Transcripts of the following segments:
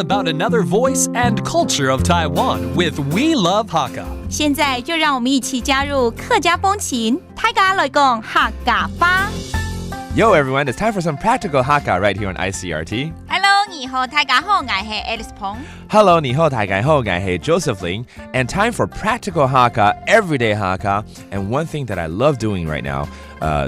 about another voice and culture of Taiwan with We Love Hakka. 现在就让我们一起加入客家风情，大家来讲客家话。Yo everyone, it's time for some practical Hakka right here on ICRT. Hello， 你好，大家好，我係 Alice Pong。Hello, 你好，大家好，我係 Joseph Ling. And time for practical Hakka, everyday Hakka. And one thing that I love doing right now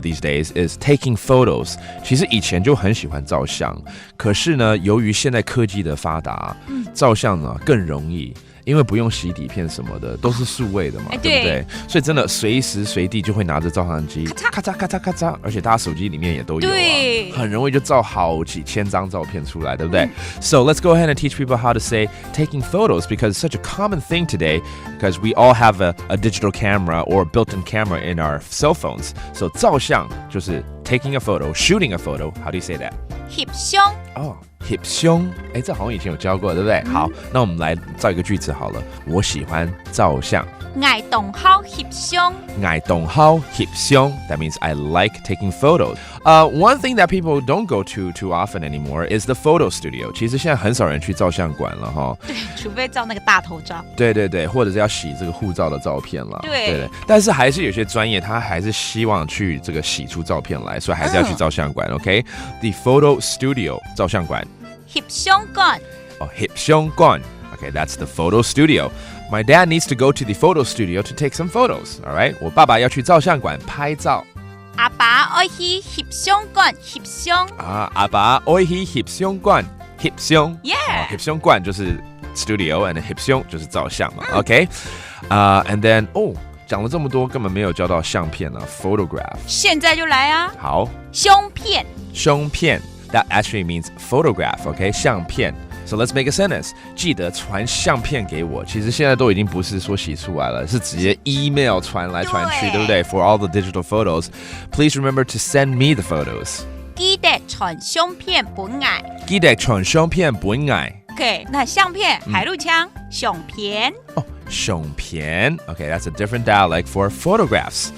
these days is taking photos. 其实以前就很喜欢照相，可是呢，由于现在科技的发达，照相呢更容易。因为不用洗底片什么的，都是数位的嘛，对不对？所以真的随时随地就会拿着照相机，咔嚓咔嚓咔嚓，而且大家手机里面也都有啊，很容易就照好几千张照片出来，对不对？So let's go ahead and teach people how to say taking photos because it's such a common thing today because we all have a digital camera or built-in camera in our cell phones. So 照相就是 taking a photo, shooting a photo. How do you say that? 翕相哦。翕相，这好像以前有教过，对不对？好，那我们来造一个句子好了。我喜欢照相。愛同好翕相。愛同好翕相 That means I like taking photos. One thing that people don't go to too often anymore is the photo studio. 其实现在很少人去照相馆了哈。对，除非照那个大头照。对对对，或者是要洗这个护照的照片了。对对对，但是还是有些专业，他还是希望去这个洗出照片来，所以还是要去照相馆。OK, the photo studio 照相馆。翕相館。Oh, 翕相館. Okay, that's the photo studio. My dad needs to go to the photo studio to take some photos. All right, 我爸爸要去照相馆拍照。阿爸愛去翕相館翕相。阿爸愛去翕相館翕相。Yeah. 翕相館就是 studio and 翕相就是照相嘛。Okay, and then 講了這麼多，根本沒有教到相片啊 ，photograph。現在就來啊。好，相片。相片。That actually means photograph, okay? 相片。So let's make a sentence. 记得传相片给我。其实现在都已经不是说洗出来了，是直接 email 传来传去，对不对 ？For all the digital photos, please remember to send me the photos. 記得傳相片俾我。記得傳相片俾我。OK， 那相片海陸腔相片。相片。Okay, that's a different dialect for photographs.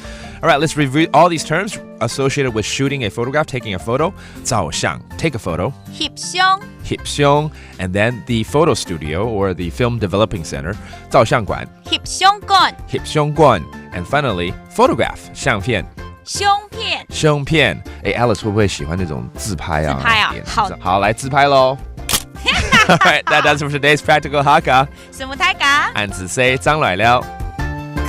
All right, let's review all these terms associated with shooting a photograph, taking a photo. 照相, take a photo. 翕相. 翕相, and then the photo studio or the film developing center. 照相館. 翕相館. 翕相館, and finally, photograph. 相片. 相片. 相片. Alice 會不會喜歡那種自拍啊？自拍啊，好，來自拍咯。All right, that does it for today's practical Hakka. 什麼大家？俺子 say 張來了。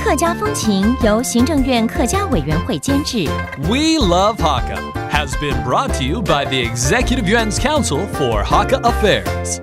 客家風情由行政院客家委員會監製。We Love Hakka has been brought to you by the Executive Yuan's Council for Hakka Affairs.